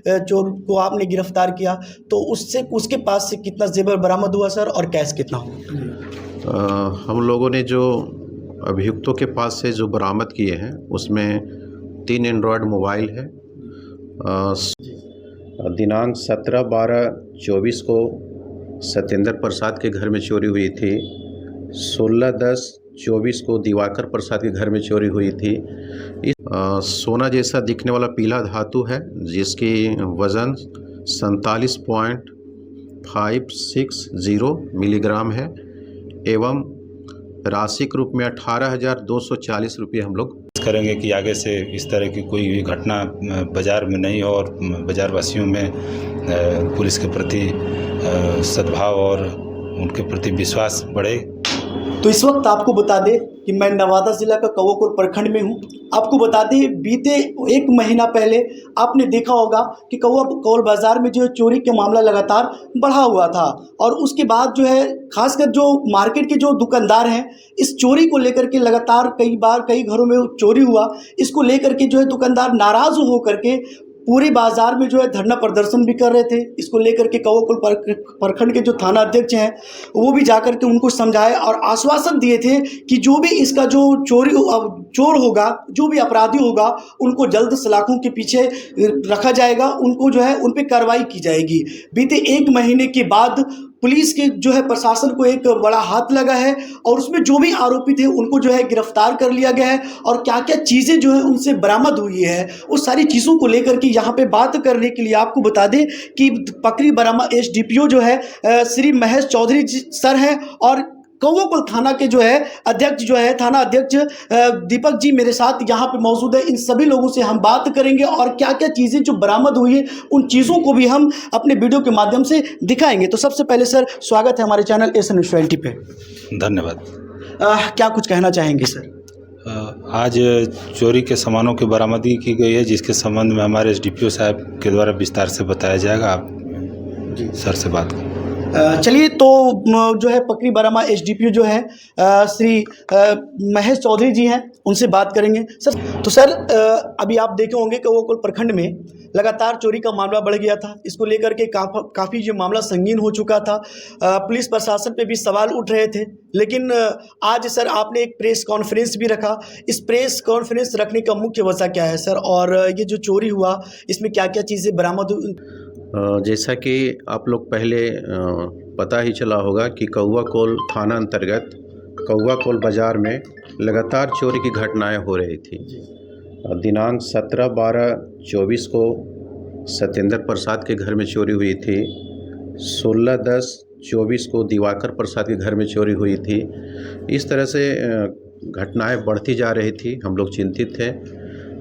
चोर को आपने गिरफ्तार किया, तो उसके पास से कितना जेवर बरामद हुआ सर और कैश कितना हुआ? हम लोगों ने जो अभियुक्तों के पास से जो बरामद किए हैं उसमें 3 एंड्रॉयड मोबाइल है। दिनांक 17/12/24 को सत्येंद्र प्रसाद के घर में चोरी हुई थी। 16/10/24 को दिवाकर प्रसाद के घर में चोरी हुई थी। सोना जैसा दिखने वाला पीला धातु है जिसकी वज़न 47.560 मिलीग्राम है एवं राशि के रूप में 18,240 रुपये हम लोग करेंगे कि आगे से इस तरह की कोई भी घटना बाज़ार में नहीं हो और बाज़ार वासियों में पुलिस के प्रति सद्भाव और उनके प्रति विश्वास बढ़े। तो इस वक्त आपको बता दें कि मैं नवादा ज़िला का कौवाकोल प्रखंड में हूं। आपको बता दें बीते 1 महीना पहले आपने देखा होगा कि कौवाकोल बाज़ार में जो है चोरी का मामला लगातार बढ़ा हुआ था और उसके बाद जो है खासकर जो मार्केट के जो दुकानदार हैं इस चोरी को लेकर के लगातार कई घरों में चोरी हुआ। इसको लेकर के जो है दुकानदार नाराज़ होकर के पूरे बाजार में जो है धरना प्रदर्शन भी कर रहे थे। इसको लेकर के कौवाकोल प्रखंड के जो थाना अध्यक्ष हैं वो भी जाकर के उनको समझाए और आश्वासन दिए थे कि जो भी इसका जो चोर होगा, जो भी अपराधी होगा, उनको जल्द सलाखों के पीछे रखा जाएगा, उनको जो है उन पर कार्रवाई की जाएगी। बीते 1 महीने के बाद पुलिस के जो है प्रशासन को एक बड़ा हाथ लगा है और उसमें जो भी आरोपी थे उनको जो है गिरफ्तार कर लिया गया है और क्या क्या चीज़ें जो है उनसे बरामद हुई है उस सारी चीज़ों को लेकर के यहाँ पे बात करने के लिए आपको बता दें कि पकरी बरामा एसडीपीओ जो है श्री महेश चौधरी सर हैं और कौवाकोल थाना के जो है अध्यक्ष जो है थाना अध्यक्ष दीपक जी मेरे साथ यहाँ पे मौजूद है। इन सभी लोगों से हम बात करेंगे और क्या क्या चीज़ें जो बरामद हुई है उन चीज़ों को भी हम अपने वीडियो के माध्यम से दिखाएंगे। तो सबसे पहले सर स्वागत है हमारे चैनल एसएन न्यूज़ 20 पे। धन्यवाद। क्या कुछ कहना चाहेंगे सर? आज चोरी के सामानों की बरामदगी की गई है जिसके संबंध में हमारे एसडीपीओ साहब के द्वारा विस्तार से बताया जाएगा। आप जी सर से बात करें। चलिए, तो जो है पकरी बरामा एसडीपीओ जो है श्री महेश चौधरी जी हैं, उनसे बात करेंगे। सर तो सर अभी आप देखे होंगे कि कौवाकोल प्रखंड में लगातार चोरी का मामला बढ़ गया था। इसको लेकर के काफ़ी जो मामला संगीन हो चुका था। पुलिस प्रशासन पे भी सवाल उठ रहे थे, लेकिन आज सर आपने एक प्रेस कॉन्फ्रेंस भी रखा। इस प्रेस कॉन्फ्रेंस रखने का मुख्य वजह क्या है सर, और ये जो चोरी हुआ इसमें क्या क्या चीज़ें बरामद हुई? जैसा कि आप लोग पहले पता ही चला होगा कि कौवाकोल थाना अंतर्गत कौवाकोल बाज़ार में लगातार चोरी की घटनाएं हो रही थी। दिनांक 17/12/24 को सत्येंद्र प्रसाद के घर में चोरी हुई थी। 16/10/24 को दिवाकर प्रसाद के घर में चोरी हुई थी। इस तरह से घटनाएं बढ़ती जा रही थी। हम लोग चिंतित थे।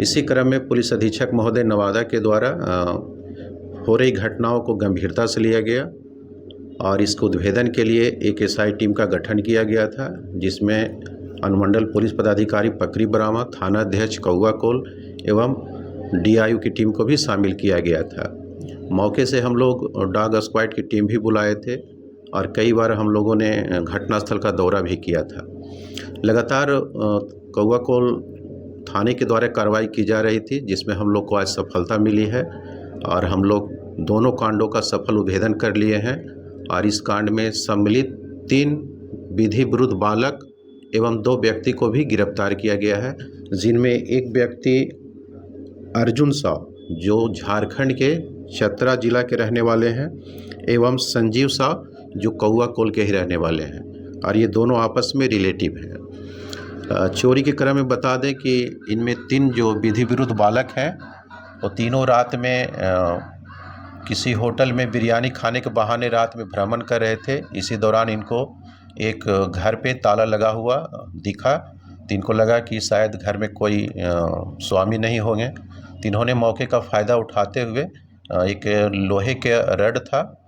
इसी क्रम में पुलिस अधीक्षक महोदय नवादा के द्वारा हो रही घटनाओं को गंभीरता से लिया गया और इसको उद्भेदन के लिए एक एसआई टीम का गठन किया गया था, जिसमें अनुमंडल पुलिस पदाधिकारी पकरी बरामा, थाना अध्यक्ष कौवाकोल एवं डीआईयू की टीम को भी शामिल किया गया था। मौके से हम लोग डॉग स्क्वाड की टीम भी बुलाए थे और कई बार हम लोगों ने घटनास्थल का दौरा भी किया था। लगातार कौवाकोल थाने के द्वारा कार्रवाई की जा रही थी, जिसमें हम लोग को आज सफलता मिली है और हम लोग दोनों कांडों का सफल उद्भेदन कर लिए हैं और इस कांड में सम्मिलित 3 विधि विरुद्ध बालक एवं 2 व्यक्ति को भी गिरफ्तार किया गया है, जिनमें एक व्यक्ति अर्जुन साव जो झारखंड के चतरा जिला के रहने वाले हैं एवं संजीव साव जो कौवाकोल के ही रहने वाले हैं और ये दोनों आपस में रिलेटिव हैं। चोरी के क्रम में बता दें कि इनमें 3 जो विधि विरुद्ध बालक हैं वो तीनों रात में किसी होटल में बिरयानी खाने के बहाने रात में भ्रमण कर रहे थे। इसी दौरान इनको एक घर पे ताला लगा हुआ दिखा, तो इनको लगा कि शायद घर में कोई स्वामी नहीं होंगे। तो इन्होंने मौके का फ़ायदा उठाते हुए एक लोहे के रड था,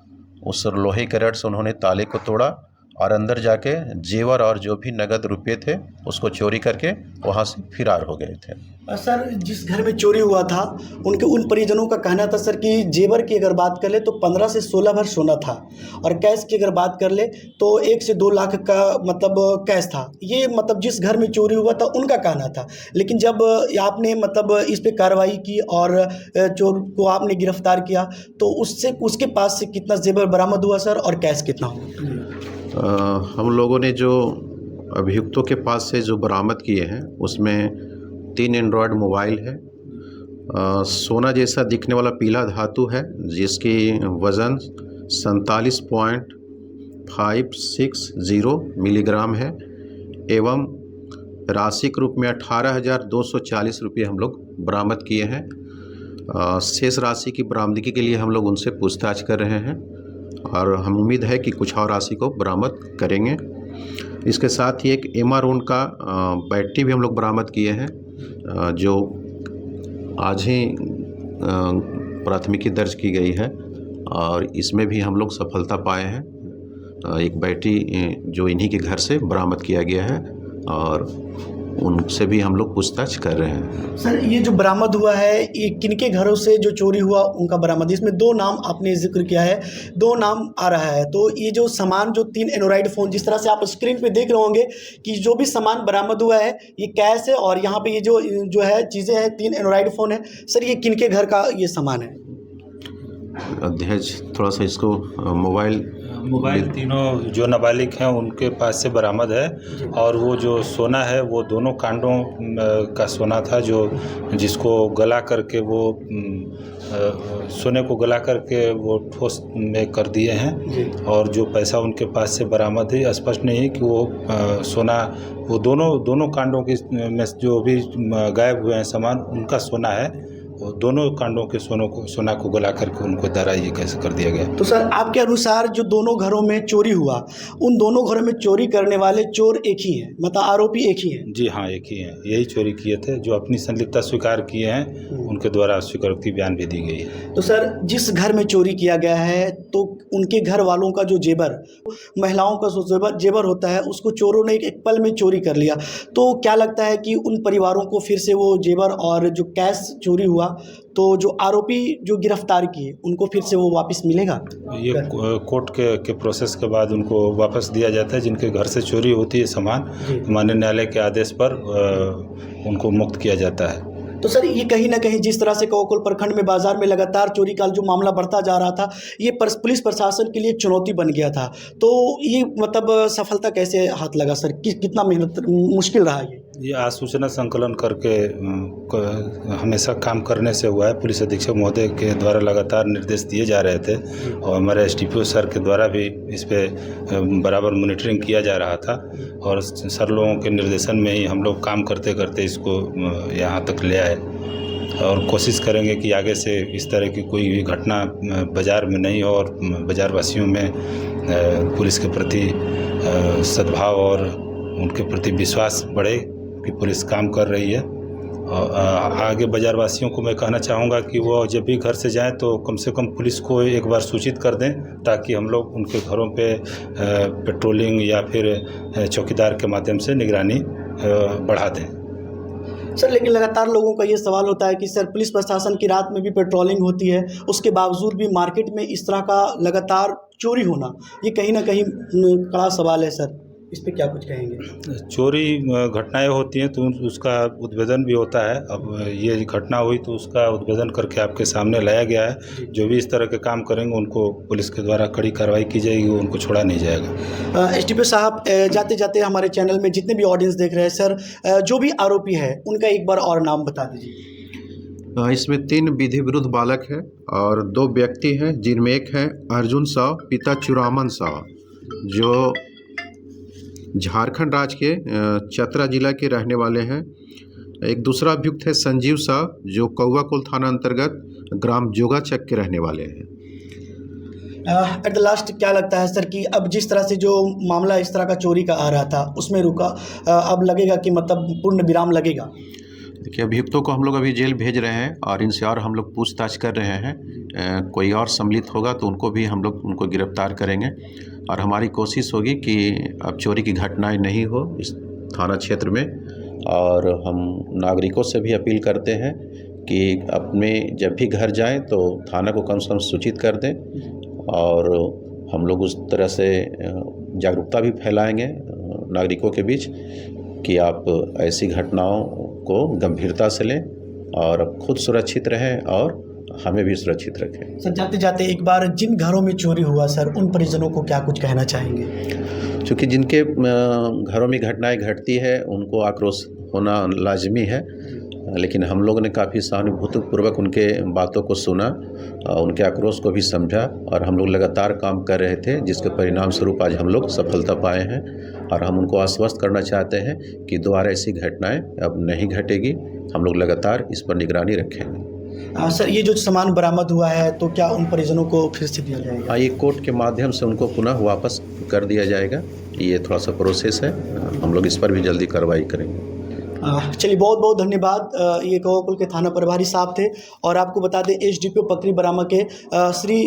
उस लोहे के रड से उन्होंने ताले को तोड़ा और अंदर जाके जेवर और जो भी नगद रुपये थे उसको चोरी करके वहाँ से फरार हो गए थे। सर, जिस घर में चोरी हुआ था उनके उन परिजनों का कहना था सर कि जेवर की अगर बात कर ले तो 15 से 16 भर सोना था, और कैश की अगर बात कर ले तो 1 से 2 लाख का मतलब कैश था। ये मतलब जिस घर में चोरी हुआ था उनका कहना था। लेकिन जब आपने मतलब इस पे कार्रवाई की और चोर को आपने गिरफ्तार किया तो उसके पास से कितना जेवर बरामद हुआ सर, और कैश कितना हुआ? हम लोगों ने जो अभियुक्तों के पास से जो बरामद किए हैं उसमें 3 एंड्रॉयड मोबाइल है, सोना जैसा दिखने वाला पीला धातु है जिसकी वज़न 47.560 मिलीग्राम है, एवं राशि के रूप में 18,240 रुपये हम लोग बरामद किए हैं। शेष राशि की बरामदगी के लिए हम लोग उनसे पूछताछ कर रहे हैं और हम उम्मीद है कि कुछ और राशि को बरामद करेंगे। इसके साथ ही एक एमारोन का बैटरी भी हम लोग बरामद किए हैं, जो आज ही प्राथमिकी दर्ज की गई है और इसमें भी हम लोग सफलता पाए हैं। एक बैटरी जो इन्हीं के घर से बरामद किया गया है और उनसे भी हम लोग पूछताछ कर रहे हैं। सर, ये जो बरामद हुआ है ये किनके घरों से जो चोरी हुआ उनका बरामद, इसमें 2 नाम आपने जिक्र किया है, 2 नाम आ रहा है। तो ये जो सामान जो 3 एंड्रॉयड फ़ोन, जिस तरह से आप स्क्रीन पे देख रहे होंगे कि जो भी सामान बरामद हुआ है ये कैश है, और यहाँ पे ये जो है चीज़ें हैं 3 एंड्रॉयड फ़ोन है। सर, ये किनके घर का ये सामान है? अध्यक्ष थोड़ा सा इसको मोबाइल तीनों जो नाबालिग हैं उनके पास से बरामद है, और वो जो सोना है वो दोनों कांडों का सोना था, जो जिसको गला करके वो सोने को गला करके वो ठोस में कर दिए हैं, और जो पैसा उनके पास से बरामद है स्पष्ट नहीं है कि वो सोना वो दोनों कांडों के में जो भी गायब हुए हैं सामान उनका सोना है, वो दोनों कांडों के सोना को गला करके उनको दरा ये कैसे कर दिया गया। तो सर, आपके अनुसार जो दोनों घरों में चोरी हुआ उन दोनों घरों में चोरी करने वाले चोर एक ही हैं, मतलब आरोपी एक ही हैं? जी हाँ, एक ही हैं, यही चोरी किए थे। जो अपनी संलिप्तता स्वीकार किए हैं उनके द्वारा स्वीकृति बयान भी दी गई है। तो सर, जिस घर में चोरी किया गया है तो उनके घर वालों का जो जेवर, महिलाओं का जो जेवर होता है उसको चोरों ने एक पल में चोरी कर लिया। तो क्या लगता है कि उन परिवारों को फिर से वो जेवर और जो कैश चोरी हुआ तो जो आरोपी जो गिरफ्तार किए उनको फिर से वो वापस मिलेगा? ये कोर्ट के प्रोसेस के बाद उनको वापस दिया जाता है। जिनके घर से चोरी होती है सामान, माननीय न्यायालय के आदेश पर उनको मुक्त किया जाता है। तो सर, ये कहीं ना कहीं जिस तरह से कौकुल प्रखंड में बाजार में लगातार चोरी का जो मामला बढ़ता जा रहा था, ये पुलिस प्रशासन के लिए एक चुनौती बन गया था। तो ये मतलब सफलता कैसे हाथ लगा सर? कितना मेहनत मुश्किल रहा ये आसूचना संकलन करके हमेशा काम करने से हुआ है। पुलिस अधीक्षक महोदय के द्वारा लगातार निर्देश दिए जा रहे थे और हमारे एसडीपीओ सर के द्वारा भी इस पे बराबर मॉनिटरिंग किया जा रहा था, और सर लोगों के निर्देशन में ही हम लोग काम करते करते इसको यहाँ तक ले आए, और कोशिश करेंगे कि आगे से इस तरह की कोई भी घटना बाज़ार में नहीं हो, और बाज़ार वासियों में पुलिस के प्रति सद्भाव और उनके प्रति विश्वास बढ़े कि पुलिस काम कर रही है। और आगे बाज़ार वासियों को मैं कहना चाहूँगा कि वो जब भी घर से जाएं तो कम से कम पुलिस को एक बार सूचित कर दें, ताकि हम लोग उनके घरों पे पेट्रोलिंग या फिर चौकीदार के माध्यम से निगरानी बढ़ा दें। सर, लेकिन लगातार लोगों का ये सवाल होता है कि सर, पुलिस प्रशासन की रात में भी पेट्रोलिंग होती है, उसके बावजूद भी मार्केट में इस तरह का लगातार चोरी होना, ये कहीं ना कहीं कड़ा सवाल है सर। इस पे क्या कुछ कहेंगे? चोरी घटनाएं होती हैं तो उसका उद्भेदन भी होता है। अब ये घटना हुई तो उसका उद्भेदन करके आपके सामने लाया गया है। जो भी इस तरह के काम करेंगे उनको पुलिस के द्वारा कड़ी कार्रवाई की जाएगी, उनको छोड़ा नहीं जाएगा। एसडीपीओ साहब, जाते जाते हमारे चैनल में जितने भी ऑडियंस देख रहे हैं सर, जो भी आरोपी है उनका एक बार और नाम बता दीजिए। इसमें 3 विधि विरुद्ध बालक है और 2 व्यक्ति हैं, जिनमें एक है अर्जुन साव पिता चुरामन साव, जो झारखंड राज्य के चतरा जिला के रहने वाले हैं। एक दूसरा अभियुक्त है संजीव साव, जो कौवाकुल थाना अंतर्गत ग्राम जोगाचक के रहने वाले हैं। एट द लास्ट क्या लगता है सर कि अब जिस तरह से जो मामला इस तरह का चोरी का आ रहा था उसमें रुका, अब लगेगा कि मतलब पूर्ण विराम लगेगा? देखिए, अभियुक्तों को हम लोग अभी जेल भेज रहे हैं और इनसे और हम लोग पूछताछ कर रहे हैं। कोई और सम्मिलित होगा तो उनको भी हम लोग उनको गिरफ्तार करेंगे और हमारी कोशिश होगी कि अब चोरी की घटनाएं नहीं हो इस थाना क्षेत्र में। और हम नागरिकों से भी अपील करते हैं कि अपने जब भी घर जाएं तो थाना को कम से कम सूचित कर दें और हम लोग उस तरह से जागरूकता भी फैलाएंगे नागरिकों के बीच कि आप ऐसी घटनाओं को गंभीरता से लें और खुद सुरक्षित रहें और हमें भी सुरक्षित रखें। सर, जाते जाते एक बार जिन घरों में चोरी हुआ सर, उन परिजनों को क्या कुछ कहना चाहेंगे? क्योंकि जिनके घरों में घटनाएं घटती है उनको आक्रोश होना लाजमी है, लेकिन हम लोगों ने काफ़ी सहानुभूतिपूर्वक उनके बातों को सुना, उनके आक्रोश को भी समझा और हम लोग लगातार काम कर रहे थे, जिसके परिणाम स्वरूप आज हम लोग सफलता पाए हैं। और हम उनको आश्वस्त करना चाहते हैं कि दोबारा ऐसी घटनाएं अब नहीं घटेगी। हम लोग लगातार इस पर निगरानी रखेंगे। सर, ये जो सामान बरामद हुआ है तो क्या उन परिजनों को फिर से दिया जाएगा? हाँ, ये कोर्ट के माध्यम से उनको पुनः वापस कर दिया जाएगा। ये थोड़ा सा प्रोसेस है, हम लोग इस पर भी जल्दी कार्रवाई करेंगे। चलिए, बहुत बहुत धन्यवाद। ये कौआकोल के थाना प्रभारी साहब थे और आपको बता दें एसडीपीओ पकरी बरामा के श्री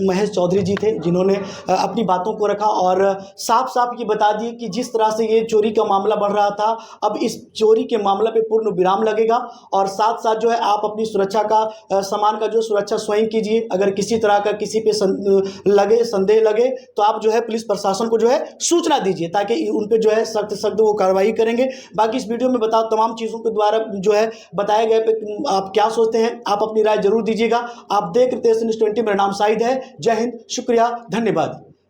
महेश चौधरी जी थे, जिन्होंने अपनी बातों को रखा और साफ साफ ये बता दिए कि जिस तरह से ये चोरी का मामला बढ़ रहा था, अब इस चोरी के मामले पे पूर्ण विराम लगेगा और साथ साथ जो है आप अपनी सुरक्षा का सामान का जो सुरक्षा स्वयं कीजिए। अगर किसी तरह का किसी पे संदेह लगे तो आप जो है पुलिस प्रशासन को जो है सूचना दीजिए, ताकि उन पे जो है सख्त वो कार्रवाई करेंगे। बाकी इस वीडियो में बताओ तमाम चीज़ों के द्वारा जो है बताए गए पे आप क्या सोचते हैं, आप अपनी राय जरूर दीजिएगा। आप देख रहे थे SN News 20, मेरा नाम शाहिद है। जय हिंद, शुक्रिया, धन्यवाद।